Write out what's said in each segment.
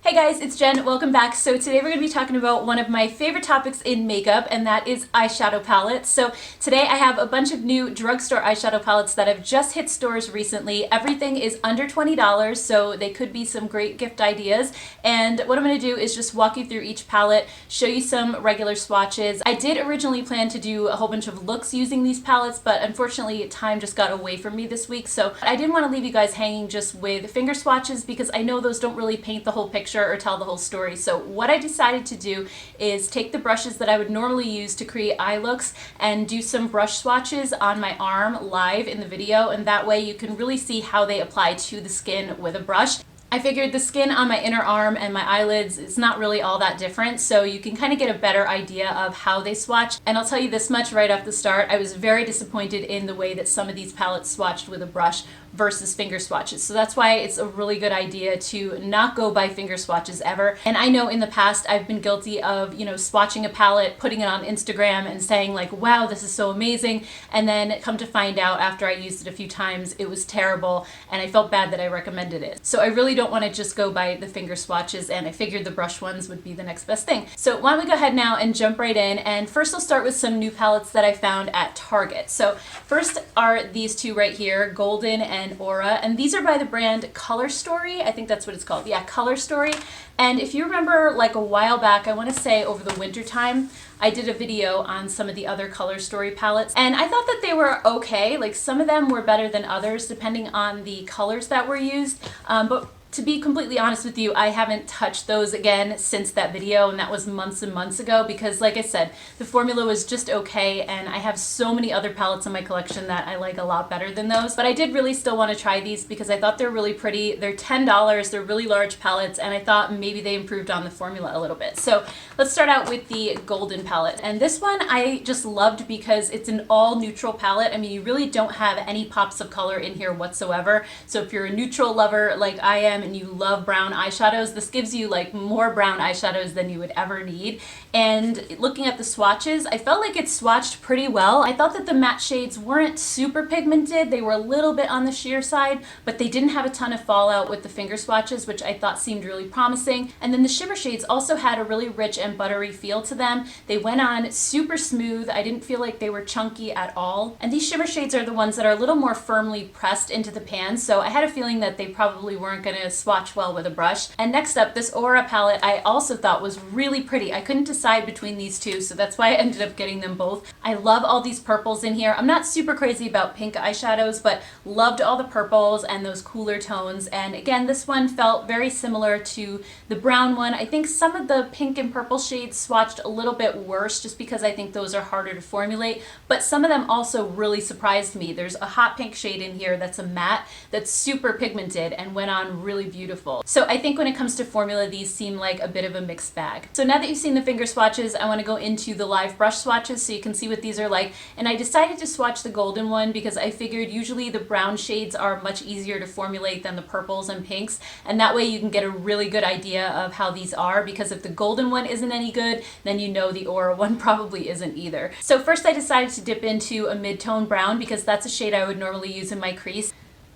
Hey guys, it's Jen. Welcome back. So today we're going to be talking about one of my favorite topics in makeup, and that is eyeshadow palettes. So today I have a bunch of new drugstore eyeshadow palettes that have just hit stores recently. Everything is under $20, so they could be some great gift ideas. And what I'm going to do is just walk you through each palette, show you some regular swatches. I did originally plan to do a whole bunch of looks using these palettes, but unfortunately time just got away from me this week. So I didn't want to leave you guys hanging just with finger swatches because I know those don't really paint the whole picture or tell the whole story. So what I decided to do is take the brushes that I would normally use to create eye looks and do some brush swatches on my arm live in the video, and that way you can really see how they apply to the skin with a brush. I figured the skin on my inner arm and my eyelids is not really all that different, so you can kind of get a better idea of how they swatch. And I'll tell you this much right off the start, I was very disappointed in the way that some of these palettes swatched with a brush versus finger swatches. So that's why it's a really good idea to not go by finger swatches ever. And I know in the past I've been guilty of, swatching a palette, putting it on Instagram and saying like, wow, this is so amazing. And then come to find out after I used it a few times, it was terrible and I felt bad that I recommended it. So I really don't want to just go by the finger swatches, and I figured the brush ones would be the next best thing. So why don't we go ahead now and jump right in, and first I'll start with some new palettes that I found at Target. So first are these two right here, Golden and Aura, and these are by the brand Color Story. I think that's what it's called. Yeah, Color Story. And if you remember, like a while back, I want to say over the winter time, I did a video on some of the other Color Story palettes, and I thought that they were okay. Like some of them were better than others depending on the colors that were used, but to be completely honest with you, I haven't touched those again since that video, and that was months and months ago because, like I said, the formula was just okay, and I have so many other palettes in my collection that I like a lot better than those. But I did really still want to try these because I thought they're really pretty. They're $10, they're really large palettes, and I thought maybe they improved on the formula a little bit. So let's start out with the Golden palette. And this one I just loved because it's an all neutral palette. I mean, you really don't have any pops of color in here whatsoever. So if you're a neutral lover like I am, and you love brown eyeshadows, this gives you like more brown eyeshadows than you would ever need. And looking at the swatches, I felt like it swatched pretty well. I thought that the matte shades weren't super pigmented. They were a little bit on the sheer side, but they didn't have a ton of fallout with the finger swatches, which I thought seemed really promising. And then the shimmer shades also had a really rich and buttery feel to them. They went on super smooth. I didn't feel like they were chunky at all. And these shimmer shades are the ones that are a little more firmly pressed into the pan, so I had a feeling that they probably weren't going to swatch well with a brush. And next up, this Aura palette I also thought was really pretty. I couldn't decide between these two, so that's why I ended up getting them both. I love all these purples in here. I'm not super crazy about pink eyeshadows, but loved all the purples and those cooler tones. And again, this one felt very similar to the brown one. I think some of the pink and purple shades swatched a little bit worse just because I think those are harder to formulate, but some of them also really surprised me. There's a hot pink shade in here that's a matte that's super pigmented and went on really beautiful. So I think when it comes to formula, these seem like a bit of a mixed bag. So now that you've seen the finger swatches, I want to go into the live brush swatches so you can see what these are like. And I decided to swatch the golden one because I figured usually the brown shades are much easier to formulate than the purples and pinks, and that way you can get a really good idea of how these are, because if the golden one isn't any good, then you know the Aura one probably isn't either. So first I decided to dip into a mid-tone brown because that's a shade I would normally use in my crease.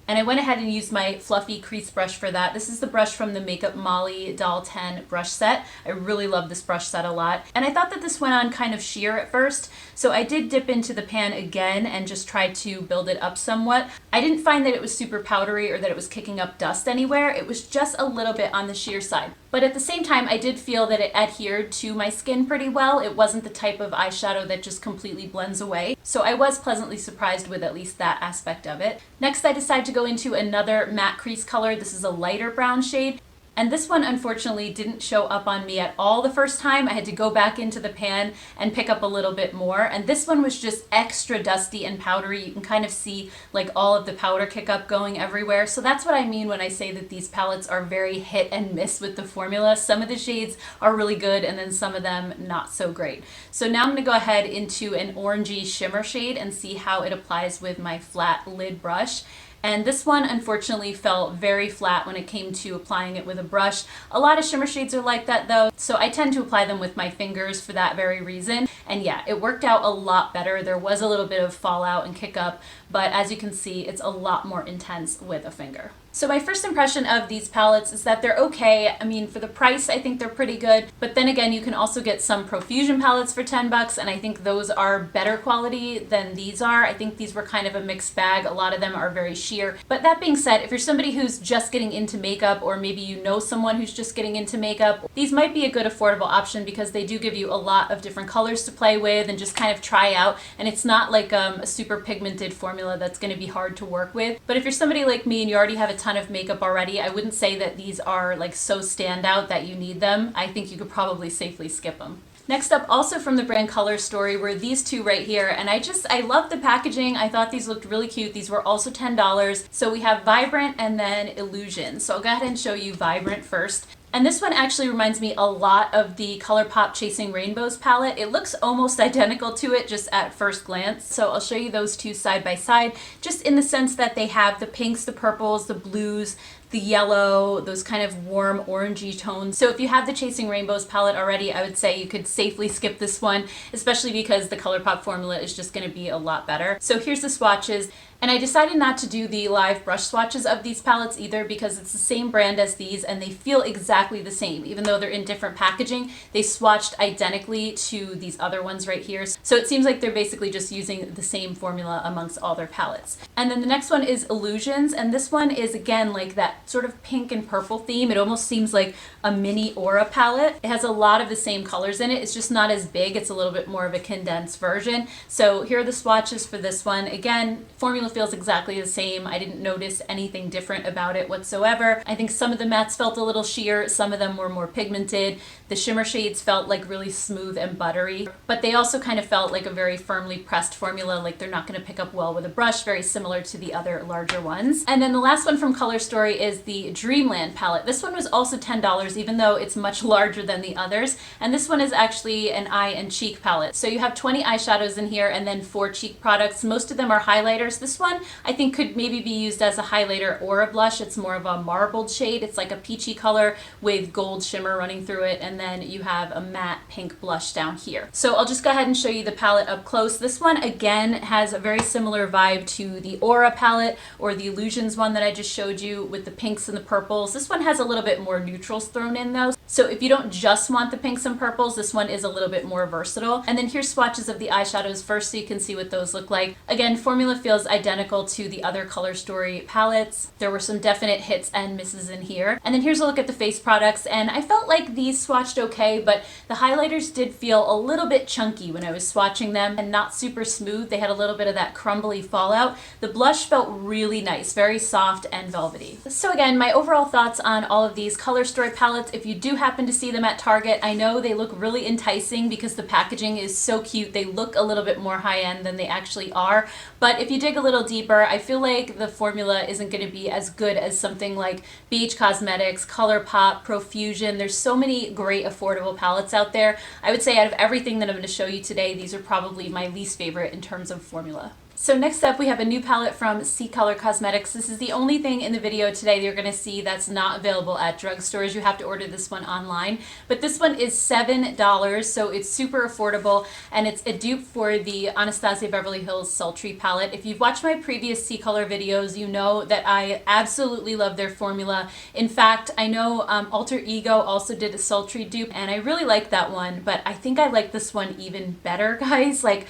And I went ahead and used my fluffy crease brush for that. This is the brush from the Makeup Molly Doll 10 brush set. I really love this brush set a lot. And I thought that this went on kind of sheer at first, so I did dip into the pan again and just try to build it up somewhat. I didn't find that it was super powdery or that it was kicking up dust anywhere. It was just a little bit on the sheer side. But at the same time, I did feel that it adhered to my skin pretty well. It wasn't the type of eyeshadow that just completely blends away. So I was pleasantly surprised with at least that aspect of it. Next, I decided to go into another matte crease color. This is a lighter brown shade. And this one unfortunately didn't show up on me at all the first time. I had to go back into the pan and pick up a little bit more. And this one was just extra dusty and powdery. You can kind of see like all of the powder kick up going everywhere. So that's what I mean when I say that these palettes are very hit and miss with the formula. Some of the shades are really good and then some of them not so great. So now I'm gonna go ahead into an orangey shimmer shade and see how it applies with my flat lid brush. And this one unfortunately felt very flat when it came to applying it with a brush. A lot of shimmer shades are like that though, so I tend to apply them with my fingers for that very reason. And yeah, it worked out a lot better. There was a little bit of fallout and kick up, but as you can see, it's a lot more intense with a finger. So my first impression of these palettes is that they're okay. I mean, for the price, I think they're pretty good. But then again, you can also get some Profusion palettes for 10 bucks, and I think those are better quality than these are. I think these were kind of a mixed bag. A lot of them are very sheer. But that being said, if you're somebody who's just getting into makeup, or maybe you know someone who's just getting into makeup, these might be a good affordable option because they do give you a lot of different colors to play with and just kind of try out. And it's not like a super pigmented formula that's going to be hard to work with. But if you're somebody like me and you already have a ton of makeup already, I wouldn't say that these are like so standout that you need them. I think you could probably safely skip them. Next up, also from the brand Color Story, were these two right here, and I love the packaging. I thought these looked really cute. These were also $10. So we have Vibrant and then Illusion. So I'll go ahead and show you Vibrant first. And this one actually reminds me a lot of the ColourPop Chasing Rainbows palette. It looks almost identical to it just at first glance. So I'll show you those two side by side, just in the sense that they have the pinks, the purples, the blues, the yellow, those kind of warm orangey tones. So if you have the Chasing Rainbows palette already, I would say you could safely skip this one, especially because the ColourPop formula is just going to be a lot better. So here's the swatches. And I decided not to do the live brush swatches of these palettes either because it's the same brand as these and they feel exactly the same. Even though they're in different packaging, they swatched identically to these other ones right here. So it seems like they're basically just using the same formula amongst all their palettes. And then the next one is Illusions, and this one is again like that sort of pink and purple theme. It almost seems like a mini Aura palette. It has a lot of the same colors in it. It's just not as big. It's a little bit more of a condensed version. So here are the swatches for this one. Again, formula feels exactly the same. I didn't notice anything different about it whatsoever. I think some of the mattes felt a little sheer, some of them were more pigmented. The shimmer shades felt like really smooth and buttery, but they also kind of felt like a very firmly pressed formula, like they're not going to pick up well with a brush, very similar to the other larger ones. And then the last one from Color Story is the Dreamland palette. This one was also $10, even though it's much larger than the others. And this one is actually an eye and cheek palette. So you have 20 eyeshadows in here and then 4 cheek products. Most of them are highlighters. This one I think could maybe be used as a highlighter or a blush. It's more of a marbled shade. It's like a peachy color with gold shimmer running through it, and then you have a matte pink blush down here. So I'll just go ahead and show you the palette up close. This one again has a very similar vibe to the Aura palette or the Illusions one that I just showed you with the pinks and the purples. This one has a little bit more neutrals thrown in though. So if you don't just want the pinks and purples, this one is a little bit more versatile. And then here's swatches of the eyeshadows first so you can see what those look like. Again, formula feels identical to the other Color Story palettes. There were some definite hits and misses in here. And then here's a look at the face products, and I felt like these swatched okay, but the highlighters did feel a little bit chunky when I was swatching them and not super smooth. They had a little bit of that crumbly fallout. The blush felt really nice, very soft and velvety. So again, my overall thoughts on all of these Color Story palettes, if you do happen to see them at Target, I know they look really enticing because the packaging is so cute. They look a little bit more high-end than they actually are, but if you dig a little deeper, I feel like the formula isn't going to be as good as something like BH Cosmetics, ColourPop, Profusion. There's so many great affordable palettes out there. I would say out of everything that I'm going to show you today, these are probably my least favorite in terms of formula. So next up, we have a new palette from C-Color Cosmetics. This is the only thing in the video today that you're going to see that's not available at drugstores. You have to order this one online. But this one is $7, so it's super affordable, and it's a dupe for the Anastasia Beverly Hills Sultry palette. If you've watched my previous C-Color videos, you know that I absolutely love their formula. In fact, I know Alter Ego also did a Sultry dupe, and I really like that one, but I think I like this one even better, guys. Like,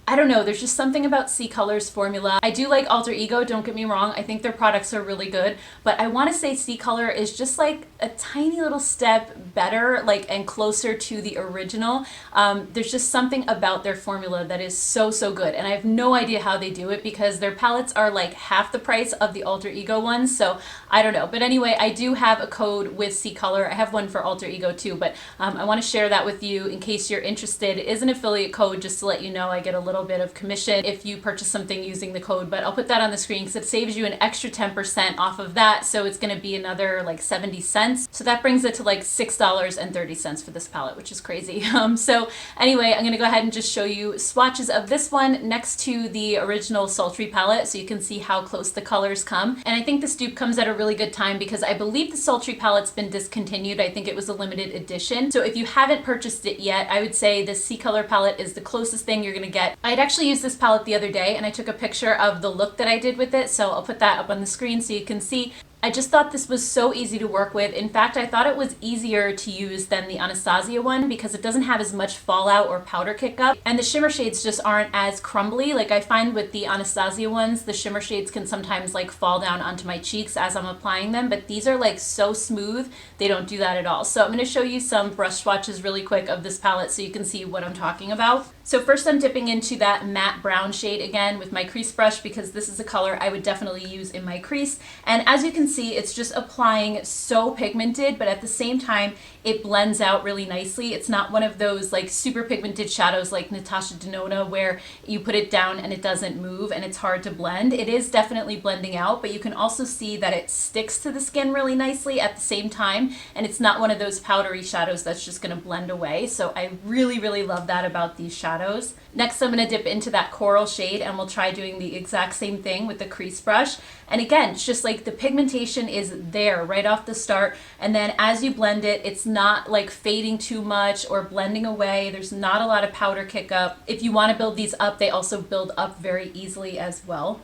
I don't know, there's just something about C-Color's formula. I do like Alter Ego, don't get me wrong. I think their products are really good, but I want to say C-Color is just like a tiny little step better, like, and closer to the original. There's just something about their formula that is so, so good, and I have no idea how they do it because their palettes are like half the price of the Alter Ego ones, so I don't know. But anyway, I do have a code with C-Color. I have one for Alter Ego too, but I want to share that with you in case you're interested. It is an affiliate code, just to let you know. I get a little bit of commission if you purchase something using the code, but I'll put that on the screen because it saves you an extra 10% off of that, so it's going to be another like 70 cents. So that brings it to like $6.30 for this palette, which is crazy. So anyway, I'm going to go ahead and just show you swatches of this one next to the original Sultry palette so you can see how close the colors come. And I think this dupe comes at a really good time because I believe the Sultry palette's been discontinued. I think it was a limited edition. So if you haven't purchased it yet, I would say the C-Color palette is the closest thing you're going to get. I'd actually used this palette the other day and I took a picture of the look that I did with it, so I'll put that up on the screen so you can see. I just thought this was so easy to work with. In fact, I thought it was easier to use than the Anastasia one because it doesn't have as much fallout or powder kick up, and the shimmer shades just aren't as crumbly. Like I find with the Anastasia ones, the shimmer shades can sometimes like fall down onto my cheeks as I'm applying them, but these are like so smooth, they don't do that at all. So I'm going to show you some brush swatches really quick of this palette so you can see what I'm talking about. So first I'm dipping into that matte brown shade again with my crease brush because this is a color I would definitely use in my crease. And as you can see, it's just applying so pigmented, but at the same time, it blends out really nicely. It's not one of those like super pigmented shadows like Natasha Denona where you put it down and it doesn't move and it's hard to blend. It is definitely blending out, but you can also see that it sticks to the skin really nicely at the same time. And it's not one of those powdery shadows that's just gonna blend away. So I really, really love that about these shadows. Next, I'm gonna dip into that coral shade and we'll try doing the exact same thing with the crease brush. And again, it's just like the pigmentation is there right off the start. And then as you blend it, it's not like fading too much or blending away. There's not a lot of powder kick up. If you want to build these up, they also build up very easily as well.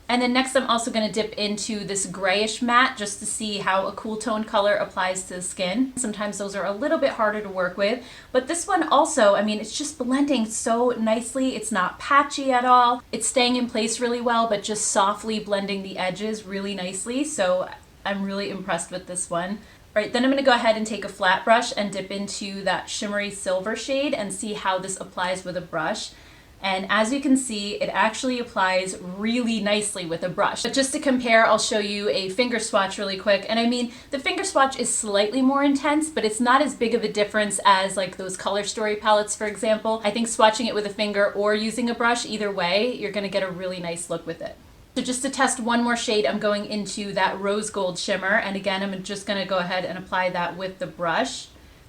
And then next I'm also going to dip into this grayish matte just to see how a cool tone color applies to the skin. Sometimes those are a little bit harder to work with, but this one also, I mean, it's just blending so nicely. It's not patchy at all. It's staying in place really well, but just softly blending the edges really nicely. So I'm really impressed with this one. All right, then I'm going to go ahead and take a flat brush and dip into that shimmery silver shade and see how this applies with a brush. And as you can see, it actually applies really nicely with a brush. But just to compare, I'll show you a finger swatch really quick. And I mean, the finger swatch is slightly more intense, but it's not as big of a difference as like those Color Story palettes, for example. I think swatching it with a finger or using a brush, either way, you're gonna get a really nice look with it. So just to test one more shade, I'm going into that rose gold shimmer. And again, I'm just gonna go ahead and apply that with the brush.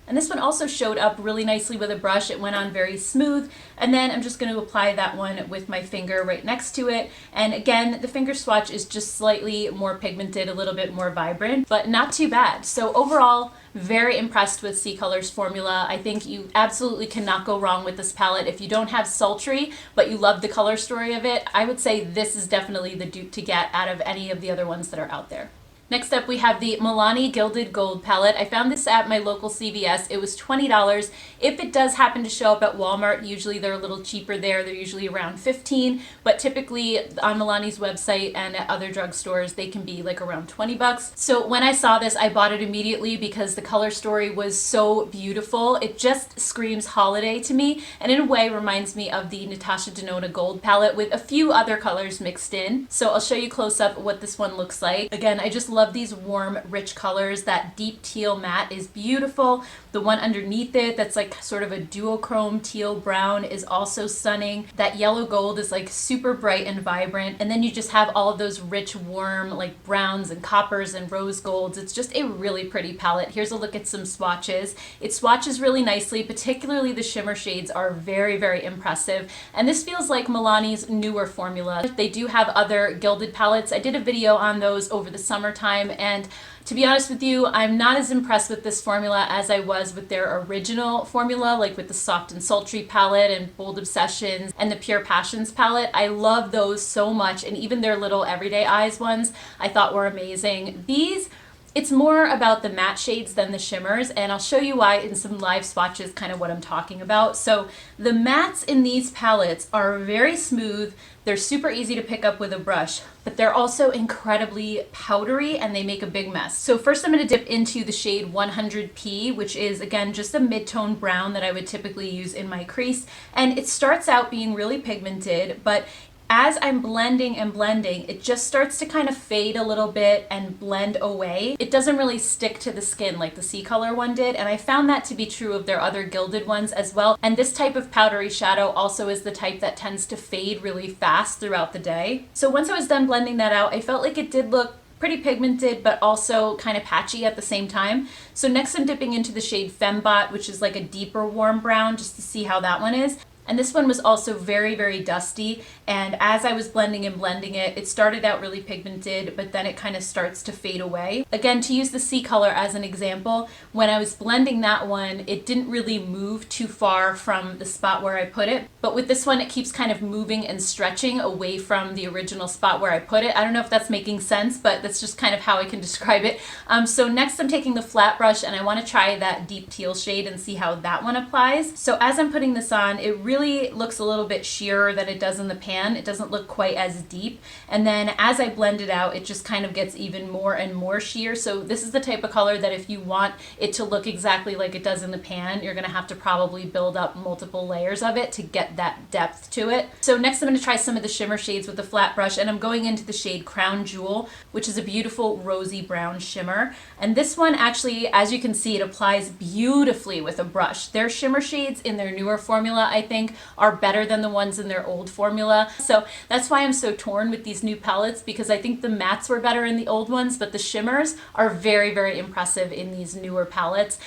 And this one also showed up really nicely with a brush. It went on very smooth. And then I'm just going to apply that one with my finger right next to it. And again, the finger swatch is just slightly more pigmented, a little bit more vibrant, but not too bad. So overall, very impressed with C Color's formula. I think you absolutely cannot go wrong with this palette. If you don't have sultry, but you love the color story of it, I would say this is definitely the dupe to get out of any of the other ones that are out there. Next up, we have the Milani Gilded Gold palette. I found this at my local CVS. It was $20. If it does happen to show up at Walmart, usually they're a little cheaper there. They're usually around $15, but typically on Milani's website and at other drugstores, they can be like around $20. So when I saw this, I bought it immediately because the color story was so beautiful. It just screams holiday to me, and in a way reminds me of the Natasha Denona Gold palette with a few other colors mixed in. So I'll show you close up what this one looks like. Again, I just love these warm, rich colors. That deep teal matte is beautiful. The one underneath it that's like sort of a duochrome teal brown is also stunning. That yellow gold is like super bright and vibrant. And then you just have all of those rich, warm like browns and coppers and rose golds. It's just a really pretty palette. Here's a look at some swatches. It swatches really nicely, particularly the shimmer shades are very, very impressive. And this feels like Milani's newer formula. They do have other gilded palettes. I did a video on those over the summertime, and to be honest with you, I'm not as impressed with this formula as I was with their original formula, like with the Soft and Sultry palette and Bold Obsessions and the Pure Passions palette. I love those so much, and even their little Everyday Eyes ones I thought were amazing. These, it's more about the matte shades than the shimmers, and I'll show you why in some live swatches, kind of what I'm talking about. So the mattes in these palettes are very smooth. They're super easy to pick up with a brush, but they're also incredibly powdery and they make a big mess. So first I'm going to dip into the shade 100P, which is again just a mid-tone brown that I would typically use in my crease. And it starts out being really pigmented, but as I'm blending and blending, it just starts to kind of fade a little bit and blend away. It doesn't really stick to the skin like the C Color one did, and I found that to be true of their other gilded ones as well. And this type of powdery shadow also is the type that tends to fade really fast throughout the day. So once I was done blending that out, I felt like it did look pretty pigmented, but also kind of patchy at the same time. So next I'm dipping into the shade Fembot, which is like a deeper warm brown, just to see how that one is. And this one was also very, very dusty. And as I was blending and blending it, it started out really pigmented, but then it kind of starts to fade away. Again, to use the C color as an example, when I was blending that one, it didn't really move too far from the spot where I put it. But with this one, it keeps kind of moving and stretching away from the original spot where I put it. I don't know if that's making sense, but that's just kind of how I can describe it. So next I'm taking the flat brush and I want to try that deep teal shade and see how that one applies. So as I'm putting this on, it really looks a little bit sheerer than it does in the pan. It doesn't look quite as deep. And then as I blend it out, it just kind of gets even more and more sheer. So this is the type of color that if you want it to look exactly like it does in the pan, you're going to have to probably build up multiple layers of it to get that depth to it. So next I'm going to try some of the shimmer shades with the flat brush, and I'm going into the shade Crown Jewel, which is a beautiful rosy brown shimmer. And this one actually, as you can see, it applies beautifully with a brush. Their shimmer shades in their newer formula, I think, are better than the ones in their old formula. So that's why I'm so torn with these new palettes, because I think the mattes were better in the old ones, but the shimmers are very, very impressive in these newer palettes.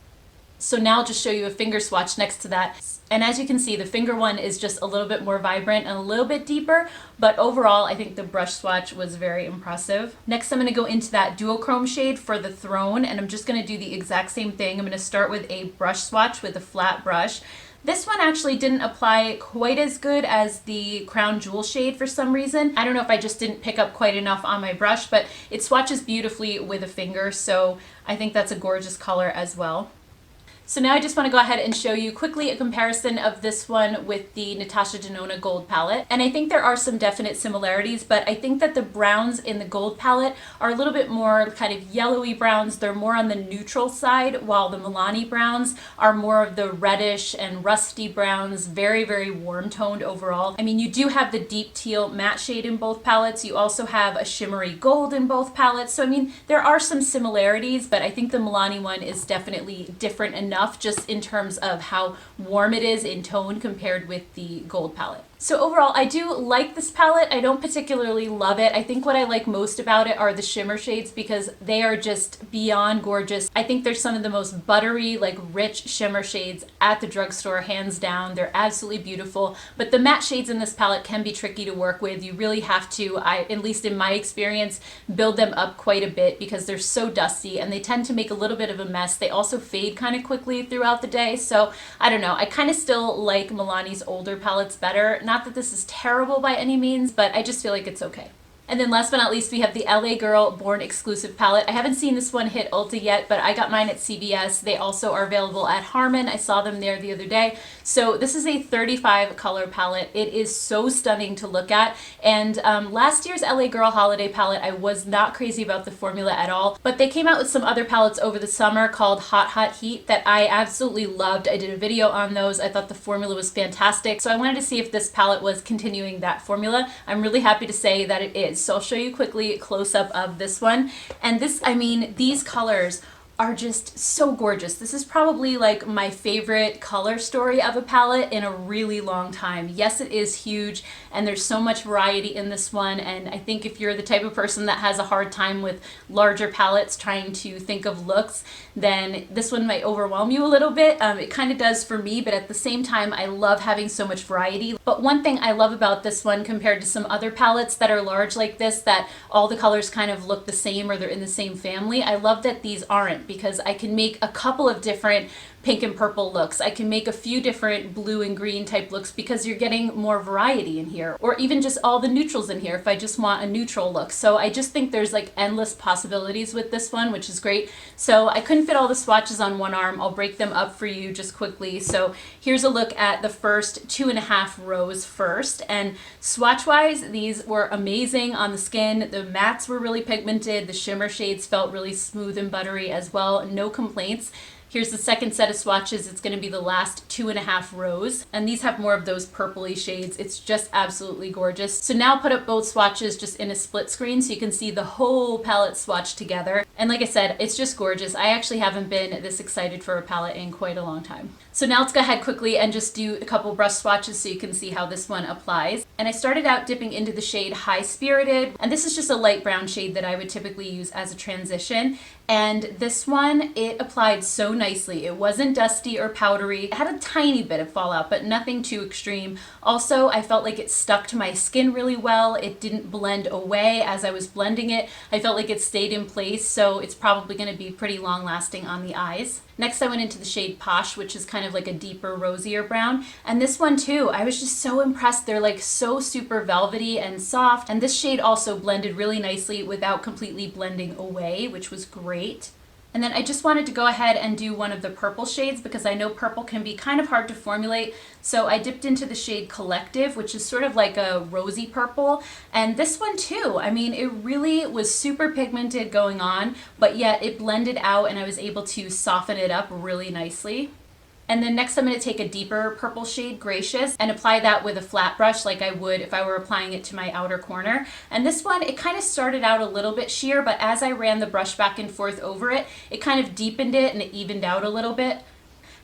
So now I'll just show you a finger swatch next to that. And as you can see, the finger one is just a little bit more vibrant and a little bit deeper, but overall I think the brush swatch was very impressive. Next I'm going to go into that duochrome shade for the Throne, and I'm just going to do the exact same thing. I'm going to start with a brush swatch with a flat brush. This one actually didn't apply quite as good as the Crown Jewel shade for some reason. I don't know if I just didn't pick up quite enough on my brush, but it swatches beautifully with a finger, so I think that's a gorgeous color as well. So now I just want to go ahead and show you quickly a comparison of this one with the Natasha Denona Gold palette. And I think there are some definite similarities, but I think that the browns in the Gold palette are a little bit more kind of yellowy browns. They're more on the neutral side, while the Milani browns are more of the reddish and rusty browns, very, very warm toned overall. I mean, you do have the deep teal matte shade in both palettes. You also have a shimmery gold in both palettes. So I mean, there are some similarities, but I think the Milani one is definitely different enough just in terms of how warm it is in tone compared with the Gold palette. So overall, I do like this palette. I don't particularly love it. I think what I like most about it are the shimmer shades because they are just beyond gorgeous. I think they're some of the most buttery, like rich shimmer shades at the drugstore, hands down. They're absolutely beautiful. But the matte shades in this palette can be tricky to work with. You really have to, at least in my experience, build them up quite a bit because they're so dusty and they tend to make a little bit of a mess. They also fade kind of quickly throughout the day. So I don't know. I kind of still like Milani's older palettes better. Not that this is terrible by any means, but I just feel like it's okay. And then last but not least, we have the LA Girl Born Exclusive palette. I haven't seen this one hit Ulta yet, but I got mine at CVS. They also are available at Harmon. I saw them there the other day. So this is a 35 color palette. It is so stunning to look at. And last year's LA Girl Holiday palette, I was not crazy about the formula at all, but they came out with some other palettes over the summer called Hot Hot Heat that I absolutely loved. I did a video on those. I thought the formula was fantastic. So I wanted to see if this palette was continuing that formula. I'm really happy to say that it is. So I'll show you quickly a close-up of this one. And this, I mean, these colors are just so gorgeous. This is probably like my favorite color story of a palette in a really long time. Yes, it is huge and there's so much variety in this one, and I think if you're the type of person that has a hard time with larger palettes trying to think of looks, then this one might overwhelm you a little bit. It kind of does for me, but at the same time I love having so much variety. But one thing I love about this one compared to some other palettes that are large like this, that all the colors kind of look the same or they're in the same family, I love that these aren't, because I can make a couple of different pink and purple looks. I can make a few different blue and green type looks because you're getting more variety in here, or even just all the neutrals in here if I just want a neutral look. So I just think there's like endless possibilities with this one, which is great. So I couldn't fit all the swatches on one arm. I'll break them up for you just quickly. So here's a look at the first 2.5 rows first, and swatch wise, these were amazing on the skin. The mattes were really pigmented. The shimmer shades felt really smooth and buttery as well. No complaints. Here's the second set of swatches. It's going to be the last 2.5 rows. And these have more of those purpley shades. It's just absolutely gorgeous. So now I'll put up both swatches just in a split screen so you can see the whole palette swatched together. And like I said, it's just gorgeous. I actually haven't been this excited for a palette in quite a long time. So now let's go ahead quickly and just do a couple brush swatches so you can see how this one applies. And I started out dipping into the shade High Spirited. And this is just a light brown shade that I would typically use as a transition. And this one, it applied so nicely. It wasn't dusty or powdery. It had a tiny bit of fallout, but nothing too extreme. Also, I felt like it stuck to my skin really well. It didn't blend away as I was blending it. I felt like it stayed in place, so it's probably going to be pretty long lasting on the eyes. Next, I went into the shade Posh, which is kind of like a deeper, rosier brown. And this one too, I was just so impressed. They're like so super velvety and soft. And this shade also blended really nicely without completely blending away, which was great. And then I just wanted to go ahead and do one of the purple shades because I know purple can be kind of hard to formulate. So I dipped into the shade Collective, which is sort of like a rosy purple. And this one too, I mean, it really was super pigmented going on, but yet it blended out and I was able to soften it up really nicely. And then next I'm going to take a deeper purple shade, Gracious, and apply that with a flat brush like I would if I were applying it to my outer corner. And this one, it kind of started out a little bit sheer, but as I ran the brush back and forth over it, it kind of deepened it and it evened out a little bit.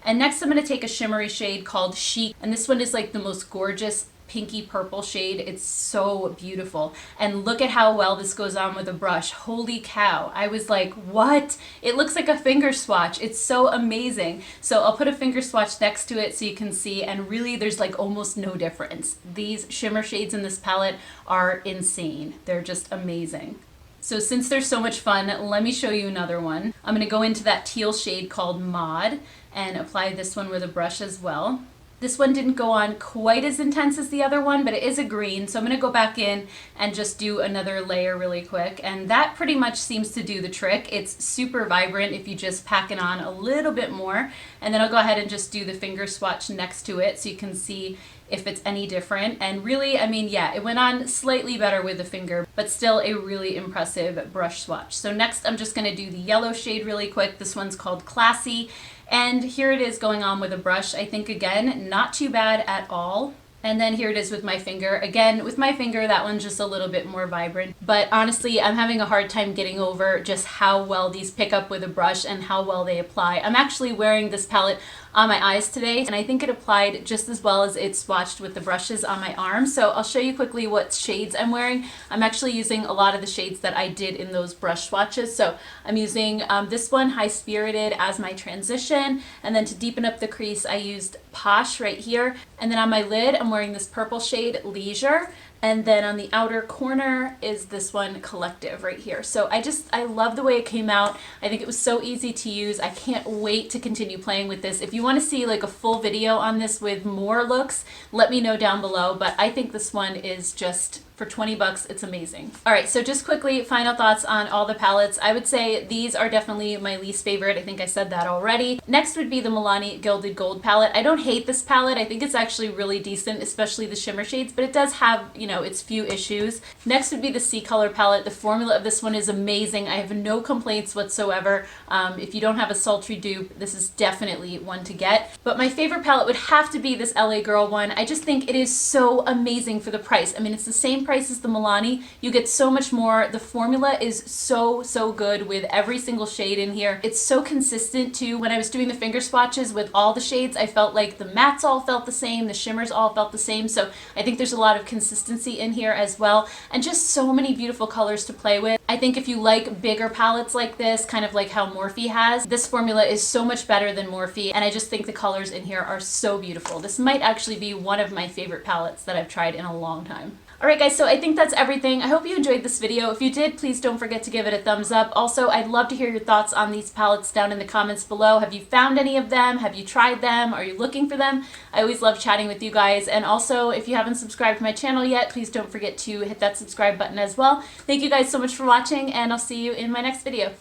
And next I'm going to take a shimmery shade called Chic, and this one is like the most gorgeous pinky purple shade. It's so beautiful. And look at how well this goes on with a brush. Holy cow. I was like, what? It looks like a finger swatch. It's so amazing. So I'll put a finger swatch next to it so you can see, and really there's like almost no difference. These shimmer shades in this palette are insane. They're just amazing. So since they're so much fun, let me show you another one. I'm going to go into that teal shade called Mod and apply this one with a brush as well. This one didn't go on quite as intense as the other one, but it is a green, so I'm going to go back in and just do another layer really quick, and that pretty much seems to do the trick. It's super vibrant if you just pack it on a little bit more, and then I'll go ahead and just do the finger swatch next to it so you can see if it's any different. And really, I mean, yeah, it went on slightly better with the finger, but still a really impressive brush swatch. So next I'm just going to do the yellow shade really quick. This one's called Classy. And here it is going on with a brush. I think, again, not too bad at all. And then here it is with my finger. Again, with my finger, that one's just a little bit more vibrant. But honestly, I'm having a hard time getting over just how well these pick up with a brush and how well they apply. I'm actually wearing this palette on my eyes today, and I think it applied just as well as it swatched with the brushes on my arms. So I'll show you quickly what shades I'm wearing. I'm actually using a lot of the shades that I did in those brush swatches. So I'm using this one, High Spirited, as my transition. And then to deepen up the crease, I used Posh right here. And then on my lid, I'm wearing this purple shade, Leisure. And then on the outer corner is this one, Collective, right here. So I love the way it came out. I think it was so easy to use. I can't wait to continue playing with this. If you want to see like a full video on this with more looks, let me know down below. But I think this one is just, for 20 bucks, it's amazing. All right, so just quickly, final thoughts on all the palettes. I would say these are definitely my least favorite. I think I said that already. Next would be the Milani Gilded Gold palette. I don't hate this palette. I think it's actually really decent, especially the shimmer shades, but it does have, you know, its few issues. Next would be the C Color palette. The formula of this one is amazing. I have no complaints whatsoever. If you don't have a sultry dupe, this is definitely one to get. But my favorite palette would have to be this LA Girl one. I just think it is so amazing for the price. I mean, it's the same price as the Milani. You get so much more. The formula is so good with every single shade in here. It's so consistent too. When I was doing the finger swatches with all the shades, I felt like the mattes all felt the same, the shimmers all felt the same. So I think there's a lot of consistency in here as well, and just so many beautiful colors to play with. I think if you like bigger palettes like this, kind of like how Morphe has, this formula is so much better than Morphe, and I just think the colors in here are so beautiful. This might actually be one of my favorite palettes that I've tried in a long time. Alright guys, so I think that's everything. I hope you enjoyed this video. If you did, please don't forget to give it a thumbs up. Also, I'd love to hear your thoughts on these palettes down in the comments below. Have you found any of them? Have you tried them? Are you looking for them? I always love chatting with you guys. And also, if you haven't subscribed to my channel yet, please don't forget to hit that subscribe button as well. Thank you guys so much for watching, and I'll see you in my next video.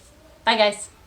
Bye guys.